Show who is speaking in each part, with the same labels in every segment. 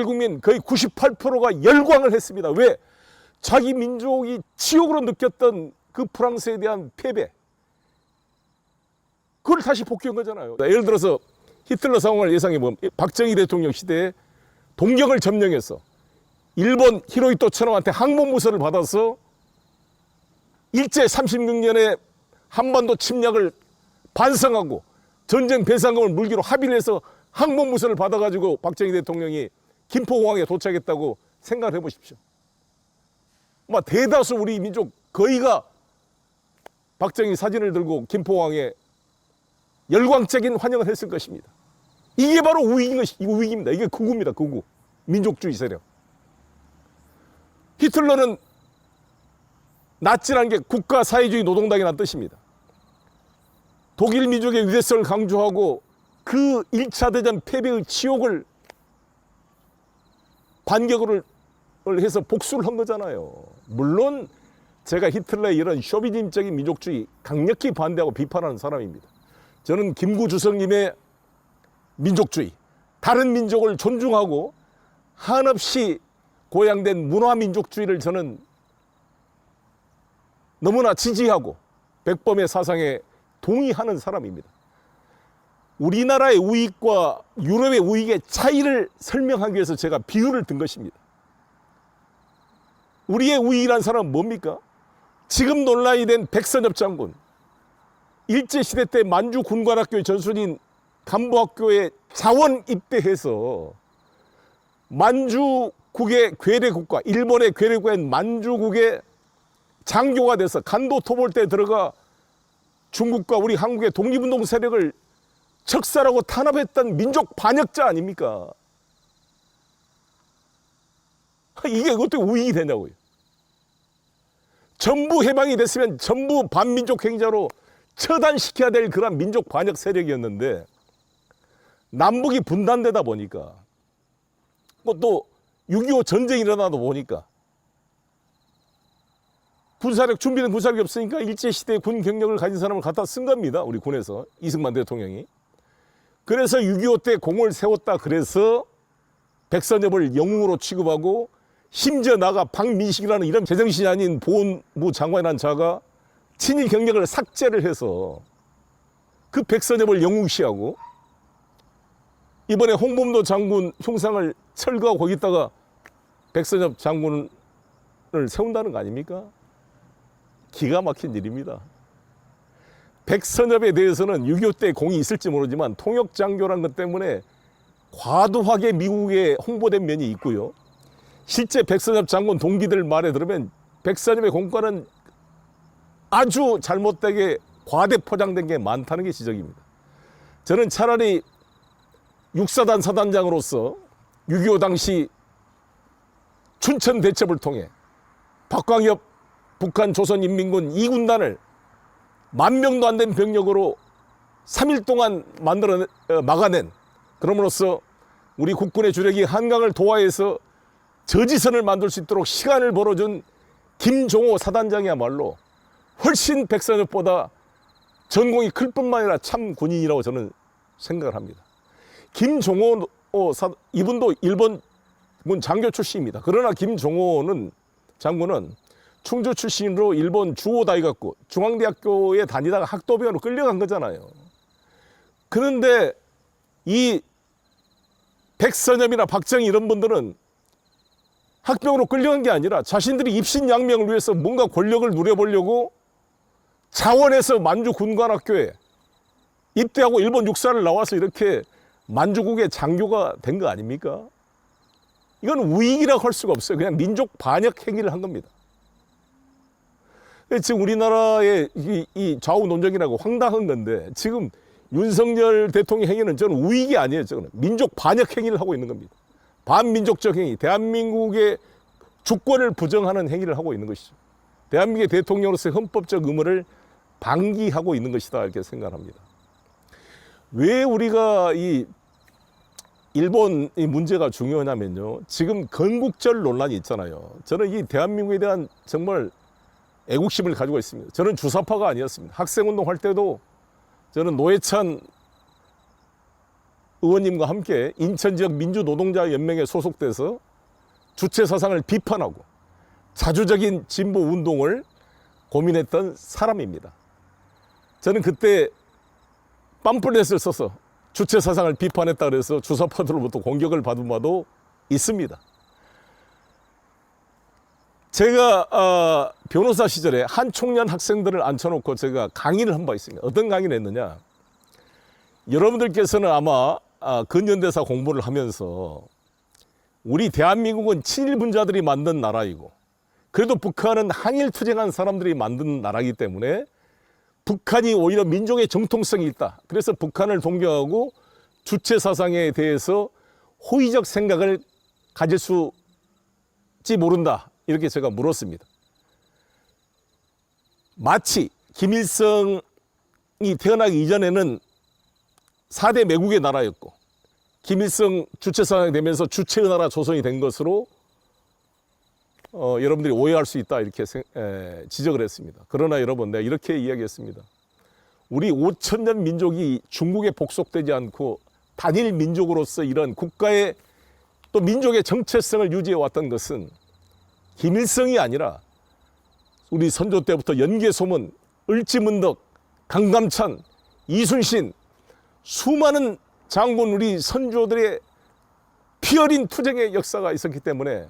Speaker 1: 국민 거의 98%가 열광을 했습니다. 왜? 자기 민족이 지옥으로 느꼈던 그 프랑스에 대한 패배, 그걸 다시 복귀한 거잖아요. 예를 들어서 히틀러 상황을 예상해 보면 박정희 대통령 시대에 동경을 점령해서 일본 히로히토 천황한테 항복무서를 받아서 일제 36년에 한반도 침략을 반성하고 전쟁 배상금을 물기로 합의를 해서 항복무서를 받아가지고 박정희 대통령이 김포공항에 도착했다고 생각을 해보십시오. 대다수 우리 민족 거의가 박정희 사진을 들고 김포공항에 열광적인 환영을 했을 것입니다. 이게 바로 우익입니다. 이게 극우입니다. 극우. 민족주의 세력. 히틀러는 나치라는 게 국가사회주의 노동당이라는 뜻입니다. 독일 민족의 위대성을 강조하고 그 1차 대전 패배의 치욕을 반격을 해서 복수를 한 거잖아요. 물론 제가 히틀러의 이런 쇼비즘적인 민족주의 강력히 반대하고 비판하는 사람입니다. 저는 김구주석님의 민족주의, 다른 민족을 존중하고 한없이 고양된 문화민족주의를 저는 너무나 지지하고 백범의 사상에 동의하는 사람입니다. 우리나라의 우익과 유럽의 우익의 차이를 설명하기 위해서 제가 비유를 든 것입니다. 우리의 우익이라는 사람은 뭡니까? 지금 논란이 된 백선엽 장군, 일제시대 때 만주 군관학교의 전순인 간부학교에 자원 입대해서 만주국의 괴뢰국가, 일본의 괴뢰국인 만주국의 장교가 돼서 간도 토벌대에 들어가 중국과 우리 한국의 독립운동 세력을 적살하고 탄압했던 민족 반역자 아닙니까? 이게 어떻게 우익이 되냐고요. 전부 해방이 됐으면 전부 반민족 행자로 처단시켜야 될 그런 민족 반역 세력이었는데 남북이 분단되다 보니까 또 6.25 전쟁이 일어나다 보니까 군사력, 준비된 군사력이 없으니까 일제시대의 군 경력을 가진 사람을 갖다 쓴 겁니다. 우리 군에서 이승만 대통령이. 그래서 6.25 때 공을 세웠다 그래서 백선엽을 영웅으로 취급하고 심지어 나가 박민식이라는 이런 제정신이 아닌 보훈부 장관이라는 자가 친일 경력을 삭제를 해서 그 백선엽을 영웅시하고 이번에 홍범도 장군 흉상을 철거하고 거기다가 백선엽 장군을 세운다는 거 아닙니까? 기가 막힌 일입니다. 백선엽에 대해서는 6.25 때 공이 있을지 모르지만 통역장교란 것 때문에 과도하게 미국에 홍보된 면이 있고요. 실제 백선엽 장군 동기들 말에 들으면 백선엽의 공과는 아주 잘못되게 과대 포장된 게 많다는 게 지적입니다. 저는 차라리 육사단 사단장으로서 6.25 당시 춘천 대첩을 통해 박광엽 북한 조선인민군 2군단을 10,000명도 안 된 병력으로 3일 동안 막아낸, 그럼으로써 우리 국군의 주력이 한강을 도하해서 저지선을 만들 수 있도록 시간을 벌어준 김종호 사단장이야말로 훨씬 백선엽보다 전공이 클 뿐만 아니라 참 군인이라고 저는 생각을 합니다. 김종호 이분도 일본군 장교 출신입니다. 그러나 김종호 장군은 충주 출신으로 일본 주오다이 갔고 중앙대학교에 다니다가 학도병으로 끌려간 거잖아요. 그런데 이 백선엽이나 박정희 이런 분들은 학병으로 끌려간 게 아니라 자신들이 입신양명을 위해서 뭔가 권력을 누려보려고 자원해서 만주 군관학교에 입대하고 일본 육사를 나와서 이렇게 만주국의 장교가 된 거 아닙니까? 이건 우익이라고 할 수가 없어요. 그냥 민족 반역 행위를 한 겁니다. 지금 우리나라의 이 좌우 논쟁이라고 황당한 건데 지금 윤석열 대통령 행위는 저는 우익이 아니에요. 저는 민족 반역 행위를 하고 있는 겁니다. 반민족적 행위, 대한민국의 주권을 부정하는 행위를 하고 있는 것이죠. 대한민국의 대통령으로서의 헌법적 의무를 방기하고 있는 것이다 이렇게 생각합니다. 왜 우리가 이 일본 이 문제가 중요하냐면요. 지금 건국절 논란이 있잖아요. 저는 이 대한민국에 대한 정말 애국심을 가지고 있습니다. 저는 주사파가 아니었습니다. 학생운동 할 때도 저는 노회찬 의원님과 함께 인천 지역 민주노동자연맹에 소속돼서 주체 사상을 비판하고 자주적인 진보 운동을 고민했던 사람입니다. 저는 그때 팜플렛을 써서 주체 사상을 비판했다 그래서 주사파들로부터 공격을 받은 바도 있습니다. 제가 변호사 시절에 한 청년 학생들을 앉혀놓고 제가 강의를 한 바 있습니다. 어떤 강의를 했느냐. 여러분들께서는 아마 근현대사 공부를 하면서 우리 대한민국은 친일분자들이 만든 나라이고 그래도 북한은 항일투쟁한 사람들이 만든 나라이기 때문에 북한이 오히려 민족의 정통성이 있다. 그래서 북한을 동경하고 주체 사상에 대해서 호의적 생각을 가질 수지 모른다. 이렇게 제가 물었습니다. 마치 김일성이 태어나기 이전에는 4대 매국의 나라였고 김일성 주체 사상이 되면서 주체의 나라 조선이 된 것으로 여러분들이 오해할 수 있다 이렇게 지적을 했습니다. 그러나 여러분 내가 이렇게 이야기했습니다. 우리 5천년 민족이 중국에 복속되지 않고 단일 민족으로서 이런 국가의 또 민족의 정체성을 유지해 왔던 것은 김일성이 아니라 우리 선조 때부터 연개소문, 을지문덕, 강감찬, 이순신 수많은 장군 우리 선조들의 피어린 투쟁의 역사가 있었기 때문에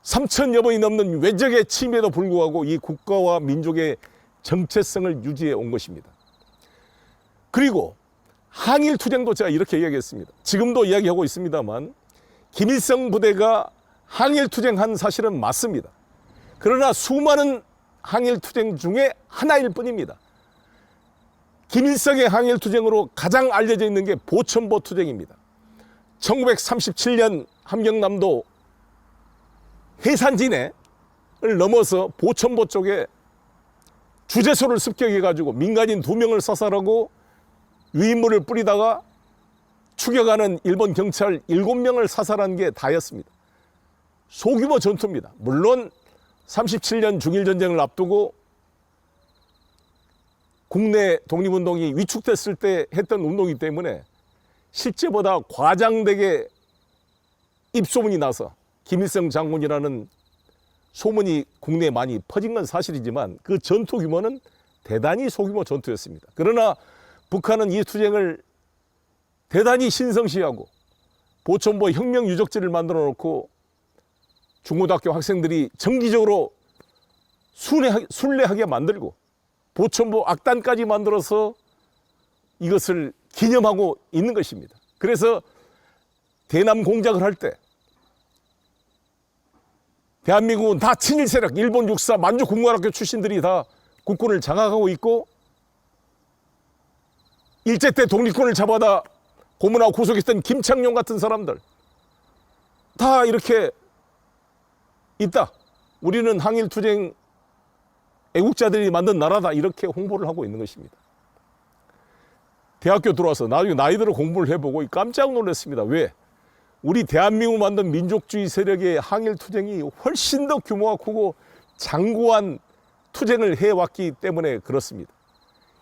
Speaker 1: 3천여 번이 넘는 외적의 침해에도 불구하고 이 국가와 민족의 정체성을 유지해 온 것입니다. 그리고 항일투쟁도 제가 이렇게 이야기했습니다. 지금도 이야기하고 있습니다만 김일성 부대가 항일투쟁한 사실은 맞습니다. 그러나 수많은 항일투쟁 중에 하나일 뿐입니다. 김일성의 항일투쟁으로 가장 알려져 있는 게 보천보 투쟁입니다. 1937년 함경남도 해산진해를 넘어서 보천보 쪽에 주재소를 습격해가지고 민간인 2명을 사살하고 유인물을 뿌리다가 추격하는 일본 경찰 7명을 사살한 게 다였습니다. 소규모 전투입니다. 물론 37년 중일전쟁을 앞두고 국내 독립운동이 위축됐을 때 했던 운동이기 때문에 실제보다 과장되게 입소문이 나서 김일성 장군이라는 소문이 국내에 많이 퍼진 건 사실이지만 그 전투 규모는 대단히 소규모 전투였습니다. 그러나 북한은 이 투쟁을 대단히 신성시하고 보천보 혁명 유적지를 만들어 놓고 중고등학교 학생들이 정기적으로 순례하게 만들고 보천보 악단까지 만들어서 이것을 기념하고 있는 것입니다. 그래서 대남 공작을 할 때 대한민국은 다 친일 세력, 일본 육사, 만주 국문학교 출신들이 다 국군을 장악하고 있고 일제 때 독립군을 잡아다 고문하고 구속했던 김창룡 같은 사람들 다 이렇게 있다. 우리는 항일투쟁 애국자들이 만든 나라다. 이렇게 홍보를 하고 있는 것입니다. 대학교 들어와서 나중에 나이들을 공부를 해보고 깜짝 놀랐습니다. 왜? 우리 대한민국 만든 민족주의 세력의 항일투쟁이 훨씬 더 규모가 크고 장구한 투쟁을 해왔기 때문에 그렇습니다.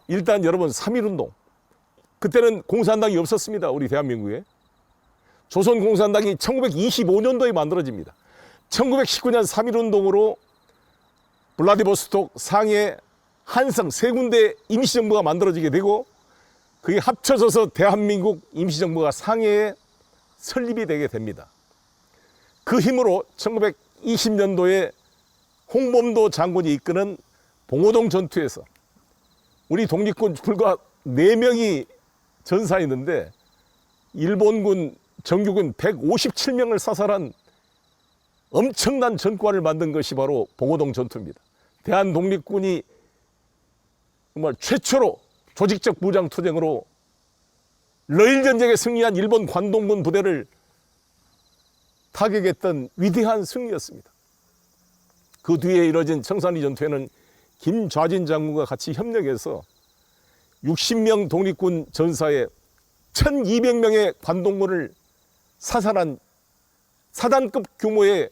Speaker 1: 일단 여러분 3.1운동 그때는 공산당이 없었습니다. 우리 대한민국에. 조선공산당이 1925년도에 만들어집니다. 1919년 3.1운동으로 블라디보스톡, 상해, 한성 세 군데 임시정부가 만들어지게 되고 그게 합쳐져서 대한민국 임시정부가 상해에 설립이 되게 됩니다. 그 힘으로 1920년도에 홍범도 장군이 이끄는 봉오동 전투에서 우리 독립군 불과 4명이 전사했는데 일본군 정규군 157명을 사살한 엄청난 전과를 만든 것이 바로 봉오동 전투입니다. 대한독립군이 정말 최초로 조직적 무장투쟁으로 러일전쟁에 승리한 일본 관동군 부대를 타격했던 위대한 승리였습니다. 그 뒤에 이뤄진 청산리 전투에는 김좌진 장군과 같이 협력해서 60명 독립군 전사에 1200명의 관동군을 사살한 사단급 규모의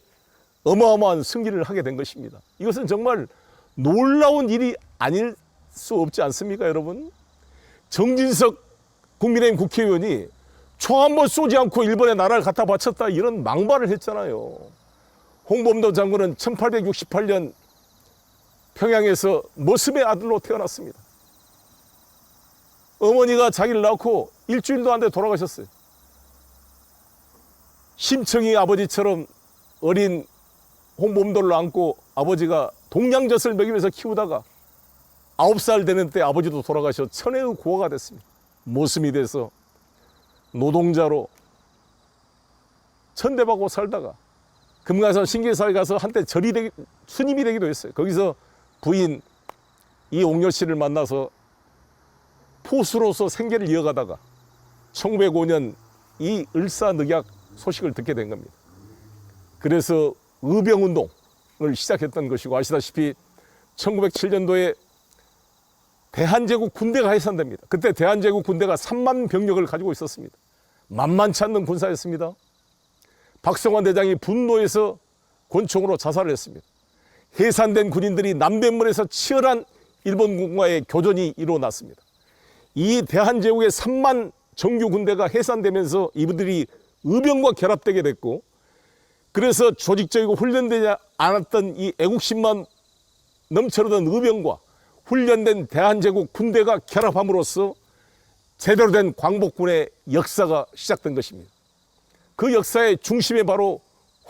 Speaker 1: 어마어마한 승리를 하게 된 것입니다. 이것은 정말 놀라운 일이 아닐 수 없지 않습니까, 여러분? 정진석 국민의힘 국회의원이 총 한 번 쏘지 않고 일본에 나라를 갖다 바쳤다 이런 망발을 했잖아요. 홍범도 장군은 1868년 평양에서 머슴의 아들로 태어났습니다. 어머니가 자기를 낳고 일주일도 안 돼 돌아가셨어요. 심청이 아버지처럼 어린 홍범도를 안고 아버지가 동양젖을 먹이면서 키우다가 9살 되는 때 아버지도 돌아가셔 천혜의 고아가 됐습니다. 모슴이 돼서 노동자로 천대받고 살다가 금강산 신계사에 가서 한때 스님이 되기도 했어요. 거기서 부인 이옥녀 씨를 만나서 포수로서 생계를 이어가다가 1905년 이 을사늑약 소식을 듣게 된 겁니다. 그래서 의병운동을 시작했던 것이고, 아시다시피 1907년도에 대한제국 군대가 해산됩니다. 그때 대한제국 군대가 3만 병력을 가지고 있었습니다. 만만치 않는 군사였습니다. 박성환 대장이 분노해서 권총으로 자살을 했습니다. 해산된 군인들이 남대문에서 치열한 일본군과의 교전이 일어났습니다. 이 대한제국의 3만 정규 군대가 해산되면서 이분들이 의병과 결합되게 됐고, 그래서 조직적이고 훈련되지 않았던 이 애국심만 넘쳐르던 의병과 훈련된 대한제국 군대가 결합함으로써 제대로 된 광복군의 역사가 시작된 것입니다. 그 역사의 중심에 바로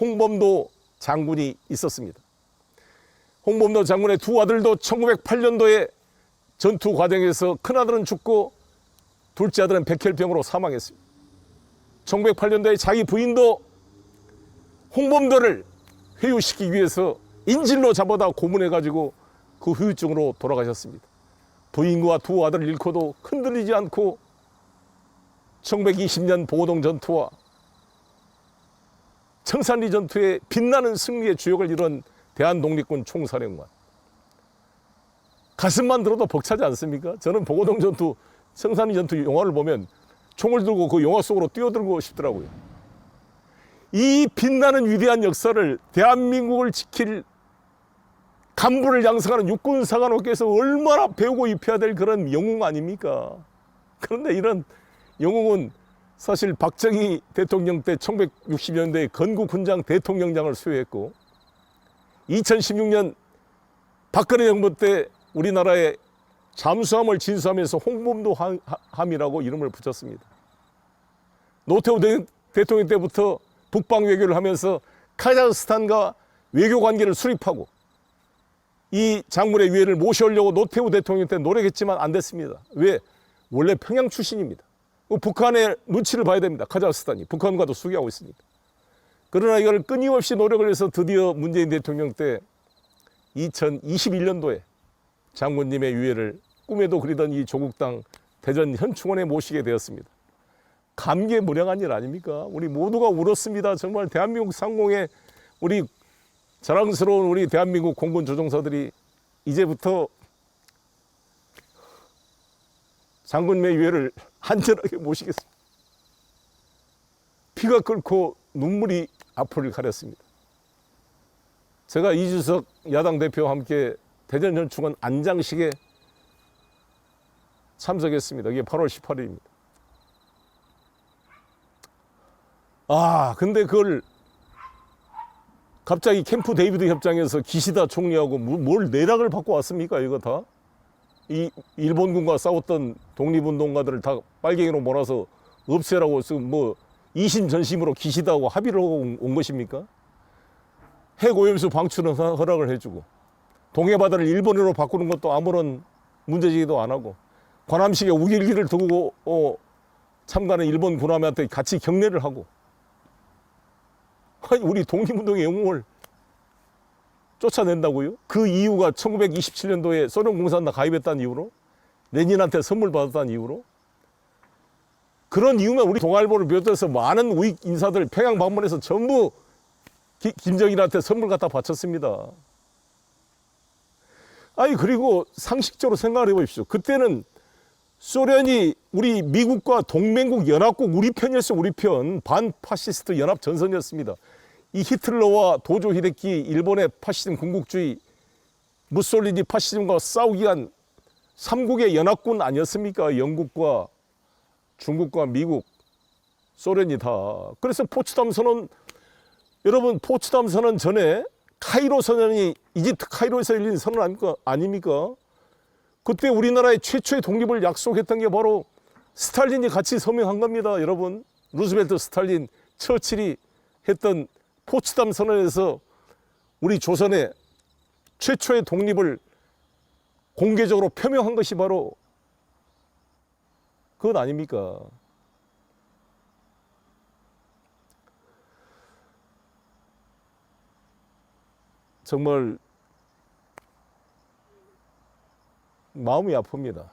Speaker 1: 홍범도 장군이 있었습니다. 홍범도 장군의 두 아들도 1908년도에 전투 과정에서 큰아들은 죽고 둘째 아들은 백혈병으로 사망했습니다. 1908년도에 자기 부인도 홍범도를 회유시키기 위해서 인질로 잡아다 고문해가지고 그 후유증으로 돌아가셨습니다. 부인과 두 아들을 잃고도 흔들리지 않고 1920년 보고동 전투와 청산리 전투에 빛나는 승리의 주역을 이룬 대한독립군 총사령관. 가슴만 들어도 벅차지 않습니까? 저는 보고동 전투, 청산리 전투 영화를 보면 총을 들고 그 영화 속으로 뛰어들고 싶더라고요. 이 빛나는 위대한 역사를 대한민국을 지킬 간부를 양성하는 육군사관학교에서 얼마나 배우고 입혀야 될 그런 영웅 아닙니까? 그런데 이런 영웅은 사실 박정희 대통령 때 1960년대에 건국훈장 대통령장을 수여했고, 2016년 박근혜 정부 때 우리나라에 잠수함을 진수하면서 홍범도 함이라고 이름을 붙였습니다. 노태우 대통령 때부터 북방 외교를 하면서 카자흐스탄과 외교 관계를 수립하고 이 장군의 위해를 모셔오려고 노태우 대통령 때 노력했지만 안 됐습니다. 왜? 원래 평양 출신입니다. 북한의 눈치를 봐야 됩니다. 카자흐스탄이 북한과도 수교하고 있으니까. 그러나 이걸 끊임없이 노력을 해서 드디어 문재인 대통령 때 2021년도에 장군님의 유해를 꿈에도 그리던 이 조국 땅 대전 현충원에 모시게 되었습니다. 감개무량한 일 아닙니까? 우리 모두가 울었습니다. 정말 대한민국 상공에 우리 자랑스러운 우리 대한민국 공군 조종사들이 이제부터 장군님의 유해를 안전하게 모시겠습니다. 피가 끓고 눈물이 앞을 가렸습니다. 제가 이준석 야당 대표와 함께 대전 현충원 안장식에 참석했습니다. 이게 8월 18일입니다. 근데 그걸 갑자기 캠프 데이비드 협정에서 기시다 총리하고 뭘 내락을 받고 왔습니까? 이거 다? 이 일본군과 싸웠던 독립운동가들을 다 빨갱이로 몰아서 없애라고 뭐 이심전심으로 기시다하고 합의를 하고 온 것입니까? 핵오염수 방출은 허락을 해주고 동해바다를 일본으로 바꾸는 것도 아무런 문제제기도 안 하고 관함식에 우길기를 두고 참가하는 일본 군함한테 같이 경례를 하고, 아니 우리 독립운동의 영웅을 쫓아낸다고요? 그 이유가 1927년도에 소련공산당 가입했다는 이유로? 레닌한테 선물 받았다는 이유로? 그런 이유면 우리 동아일보를 비롯해서 많은 우익 인사들 평양 방문해서 전부 김정일한테 선물 갖다 바쳤습니다. 그리고 상식적으로 생각을 해보십시오. 그때는 소련이 우리 미국과 동맹국 연합국 우리 편이었어요. 우리 편. 반파시스트 연합 전선이었습니다. 이 히틀러와 도조 히데키 일본의 파시즘 군국주의 무솔리니 파시즘과 싸우기 위한 삼국의 연합군 아니었습니까? 영국과 중국과 미국. 소련이 다. 그래서 포츠담 선언, 여러분 포츠담 선언 전에 카이로 선언이 이집트 카이로에서 열린 선언 아닙니까? 그때 우리나라의 최초의 독립을 약속했던 게 바로 스탈린이 같이 서명한 겁니다. 여러분, 루즈벨트, 스탈린, 처칠이 했던 포츠담 선언에서 우리 조선의 최초의 독립을 공개적으로 표명한 것이 바로 그것 아닙니까? 정말 마음이 아픕니다.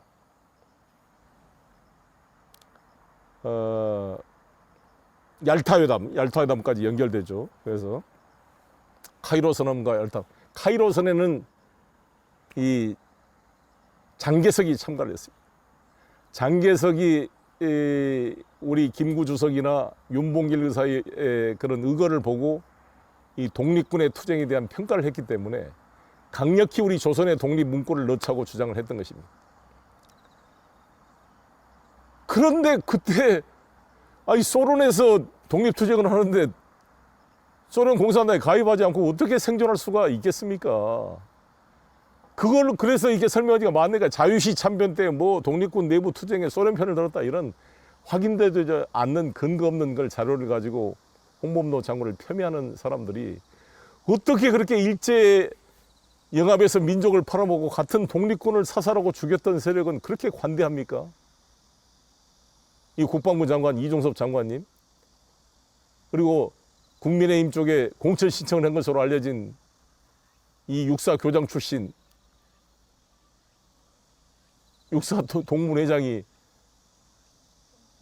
Speaker 1: 얄타회담까지 연결되죠. 그래서 카이로 선언과 얄타, 카이로 선언에는 이 장개석이 참가를 했습니다. 장개석이 우리 김구 주석이나 윤봉길 의사의 그런 의거를 보고 이 독립군의 투쟁에 대한 평가를 했기 때문에 강력히 우리 조선의 독립 문구를 넣자고 주장을 했던 것입니다. 그런데 그때 소련에서 독립투쟁을 하는데 소련 공산당에 가입하지 않고 어떻게 생존할 수가 있겠습니까? 그걸로 그래서 이게 설명하기가 많으니까 자유시 참변 때 뭐 독립군 내부 투쟁에 소련 편을 들었다 이런 확인되지 않는 근거 없는 걸 자료를 가지고 홍범도 장군을 폄훼하는 사람들이 어떻게 그렇게 일제 영합에서 민족을 팔아먹고 같은 독립군을 사살하고 죽였던 세력은 그렇게 관대합니까? 이 국방부 장관 이종섭 장관님, 그리고 국민의힘 쪽에 공천 신청을 한 것으로 알려진 이 육사 교장 출신 육사 동문회장이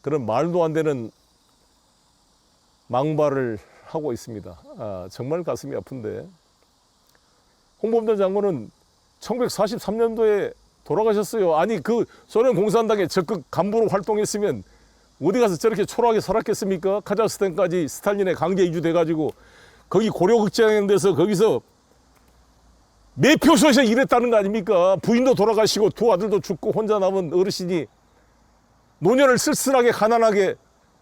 Speaker 1: 그런 말도 안 되는 망발을 하고 있습니다. 정말 가슴이 아픈데, 홍범도 장군은 1943년도에 돌아가셨어요. 아니 그 소련 공산당에 적극 간부로 활동했으면 어디 가서 저렇게 초라하게 살았겠습니까? 카자흐스탄까지 스탈린에 강제 이주돼가지고 거기 고려극장에 데서 거기서 매표소에서 일했다는 거 아닙니까? 부인도 돌아가시고 두 아들도 죽고 혼자 남은 어르신이 노년을 쓸쓸하게 가난하게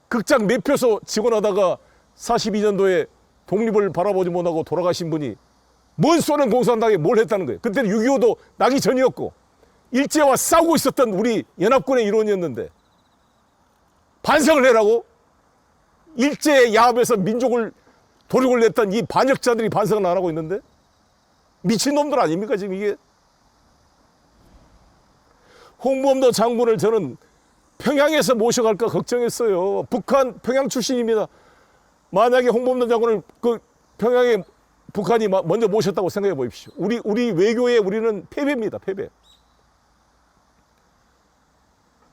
Speaker 1: 극장 매표소 직원하다가 42년도에 독립을 바라보지 못하고 돌아가신 분이 뭔 소련 공산당에 뭘 했다는 거예요. 그때는 6.25도 나기 전이었고 일제와 싸우고 있었던 우리 연합군의 일원이었는데 반성을 해라고? 일제의 야합에서 민족을 도륙을 냈던 이 반역자들이 반성을 안 하고 있는데 미친놈들 아닙니까 지금 이게? 홍범도 장군을 저는 평양에서 모셔갈까 걱정했어요. 북한 평양 출신입니다. 만약에 홍범도 장군을 그 평양에 북한이 먼저 모셨다고 생각해 보십시오. 우리 외교에 우리는 패배입니다. 패배.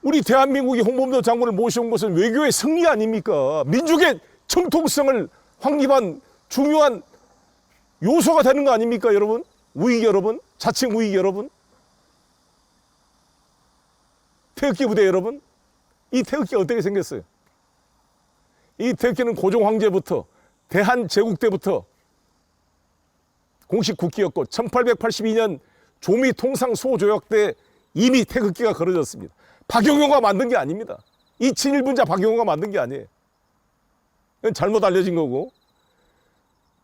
Speaker 1: 우리 대한민국이 홍범도 장군을 모셔온 것은 외교의 승리 아닙니까? 민족의 정통성을 확립한 중요한 요소가 되는 거 아닙니까, 여러분? 우익 여러분, 자칭 우익 여러분, 태극기 부대 여러분, 이 태극기가 어떻게 생겼어요? 이 태극기는 고종 황제부터 대한제국 때부터 공식 국기였고 1882년 조미 통상 소조약 때 이미 태극기가 걸어졌습니다. 박영효가 만든 게 아닙니다. 이 친일분자 박영효가 만든 게 아니에요. 이건 잘못 알려진 거고,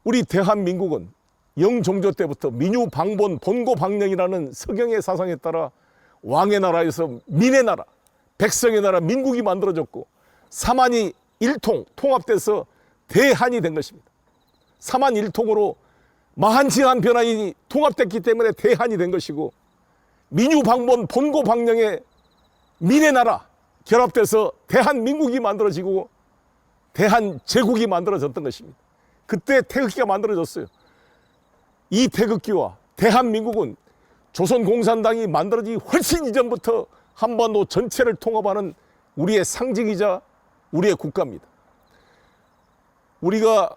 Speaker 1: 우리 대한민국은 영종조 때부터 민유 방본 본고 방령이라는 서경의 사상에 따라 왕의 나라에서 민의 나라, 백성의 나라 민국이 만들어졌고 사만이 일통 통합돼서 대한이 된 것입니다. 사만 일통으로 마한징한 변화인이 통합됐기 때문에 대한이 된 것이고, 민유 방본 본고 방령의 민의 나라 결합돼서 대한민국이 만들어지고 대한제국이 만들어졌던 것입니다. 그때 태극기가 만들어졌어요. 이 태극기와 대한민국은 조선공산당이 만들어지기 훨씬 이전부터 한반도 전체를 통합하는 우리의 상징이자 우리의 국가입니다. 우리가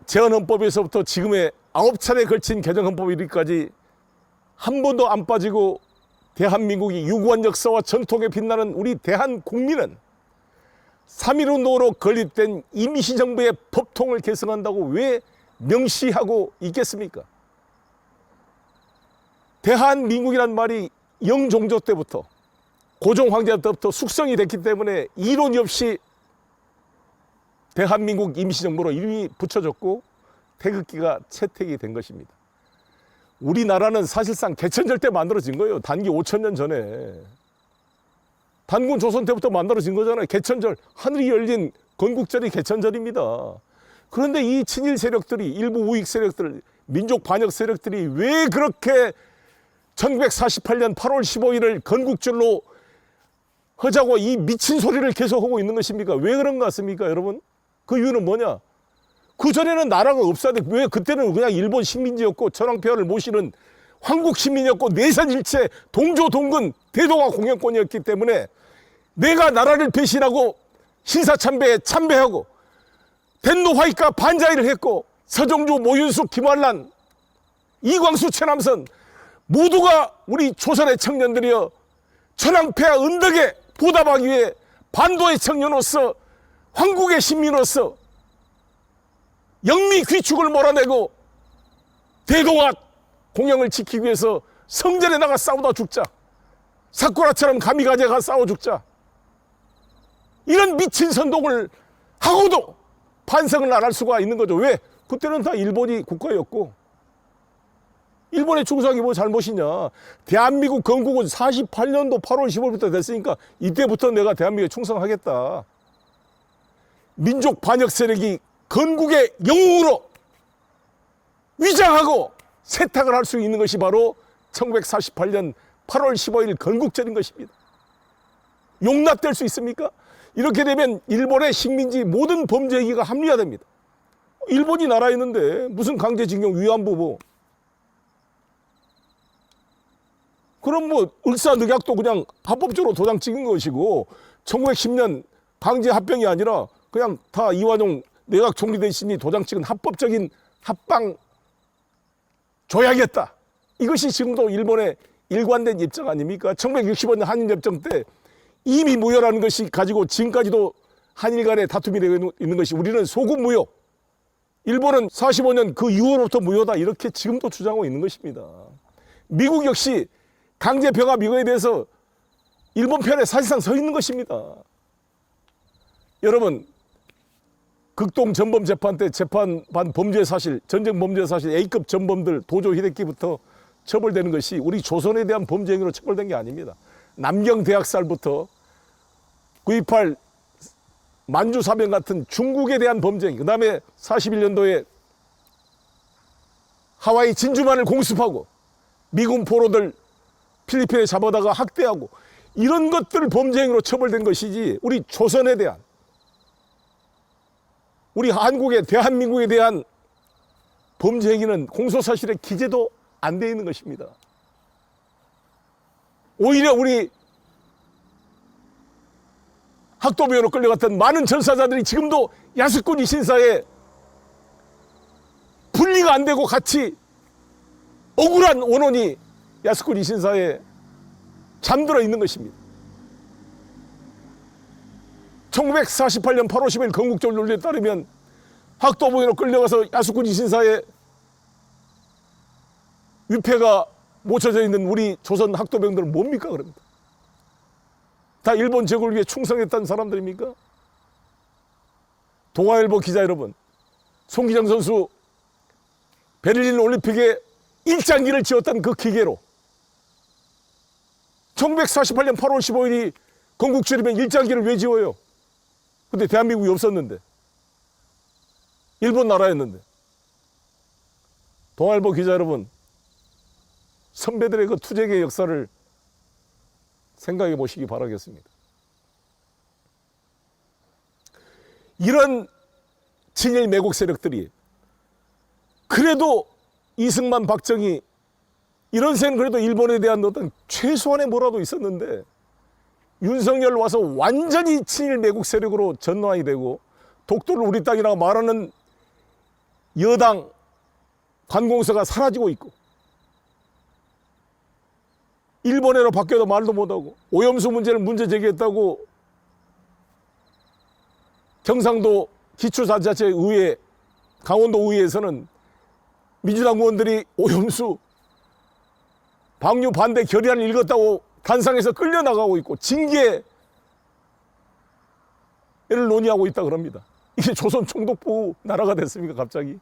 Speaker 1: 제헌헌법에서부터 지금의 9차례 걸친 개정헌법 이르기까지 한 번도 안 빠지고 대한민국이 유구한 역사와 전통에 빛나는 우리 대한국민은 3.1운동으로 건립된 임시정부의 법통을 개성한다고 왜 명시하고 있겠습니까? 대한민국이란 말이 영종조 때부터 고종 황제 때부터 숙성이 됐기 때문에 이론이 없이 대한민국 임시정부로 이름이 붙여졌고 태극기가 채택이 된 것입니다. 우리나라는 사실상 개천절 때 만들어진 거예요. 단기 5,000년 전에. 단군 조선 때부터 만들어진 거잖아요. 개천절, 하늘이 열린 건국절이 개천절입니다. 그런데 이 친일 세력들이, 일부 우익 세력들, 민족 반역 세력들이 왜 그렇게 1948년 8월 15일을 건국절로 하자고 이 미친 소리를 계속하고 있는 것입니까? 왜 그런 것 같습니까, 여러분? 그 이유는 뭐냐? 그전에는 나라가 없었는데 왜 그때는 그냥 일본 식민지였고 천황폐하를 모시는 황국 시민이었고 내산일체 동조동근 대동아 공영권이었기 때문에 내가 나라를 배신하고 신사참배에 참배하고 덴노화이카 반자이를 했고 서정주, 모윤숙, 김환란, 이광수, 최남선 모두가 우리 조선의 청년들이여 천황폐하 은덕에 보답하기 위해 반도의 청년으로서 황국의 신민으로서 영미 귀축을 몰아내고 대동아 공영을 지키기 위해서 성전에 나가 싸우다 죽자. 사쿠라처럼 가미가제가 싸워 죽자. 이런 미친 선동을 하고도 반성을 안 할 수가 있는 거죠. 왜? 그때는 다 일본이 국가였고 일본의 충성이 뭐 잘못이냐. 대한민국 건국은 48년도 8월 15일부터 됐으니까 이때부터 내가 대한민국에 충성하겠다. 민족 반역 세력이 건국의 영웅으로 위장하고 세탁을 할 수 있는 것이 바로 1948년 8월 15일 건국절인 것입니다. 용납될 수 있습니까? 이렇게 되면 일본의 식민지 모든 범죄 행위가 합리화됩니다. 일본이 나라였는데 무슨 강제징용 위안부 뭐. 그럼 뭐 을사늑약도 그냥 합법적으로 도장 찍은 것이고 1910년 강제 합병이 아니라 그냥 다 이완용 내각 총리 대신이 도장 찍은 합법적인 합방 조약이었다. 이것이 지금도 일본의 일관된 입장 아닙니까? 1965년 한일협정 때 이미 무효라는 것이 가지고 지금까지도 한일 간의 다툼이 되고 있는 것이 우리는 소급 무효. 일본은 45년 그 이후로부터 무효다. 이렇게 지금도 주장하고 있는 것입니다. 미국 역시 강제병합 이거에 대해서 일본 편에 사실상 서 있는 것입니다. 여러분, 극동 전범 재판 때 재판반 범죄 사실, 전쟁 범죄 사실 A급 전범들 도조 히데키부터 처벌되는 것이 우리 조선에 대한 범죄 행위로 처벌된 게 아닙니다. 남경 대학살부터 9.28 만주 사변 같은 중국에 대한 범죄 행위, 그 다음에 41년도에 하와이 진주만을 공습하고 미군 포로들 필리핀에 잡아다가 학대하고 이런 것들 범죄 행위로 처벌된 것이지 우리 조선에 대한 우리 한국의 대한민국에 대한 범죄 행위는 공소사실에 기재도 안 돼 있는 것입니다. 오히려 우리 학도병으로 끌려갔던 많은 전사자들이 지금도 야스쿠니 이신사에 분리가 안 되고 같이 억울한 원혼이 야스쿠니 이신사에 잠들어 있는 것입니다. 1948년 8월 10일 건국절 논리에 따르면 학도병으로 끌려가서 야스쿠니 이신사에 위패가 묻혀져 있는 우리 조선 학도병들은 뭡니까 그럽니다. 다 일본 제국을 위해 충성했던 사람들입니까? 동아일보 기자 여러분, 송기정 선수 베를린 올림픽에 일장기를 지었던 그 기계로 1948년 8월 15일이 건국절이면 일장기를 왜 지어요? 근데 대한민국이 없었는데, 일본 나라였는데. 동아일보 기자 여러분, 선배들의 그 투쟁의 역사를 생각해 보시기 바라겠습니다. 이런 친일 매국 세력들이 그래도 이승만, 박정희 이런 셈 그래도 일본에 대한 어떤 최소한의 뭐라도 있었는데 윤석열 와서 완전히 친일 매국 세력으로 전환이 되고 독도를 우리 땅이라고 말하는 여당 관공서가 사라지고 있고 일본해로 바뀌어도 말도 못하고 오염수 문제를 문제 제기했다고 경상도 기초자치의회 강원도 의회에서는 민주당 의원들이 오염수 방류 반대 결의안을 읽었다고 단상에서 끌려나가고 있고 징계를 논의하고 있다 그럽니다. 이게 조선 총독부 나라가 됐습니까 갑자기?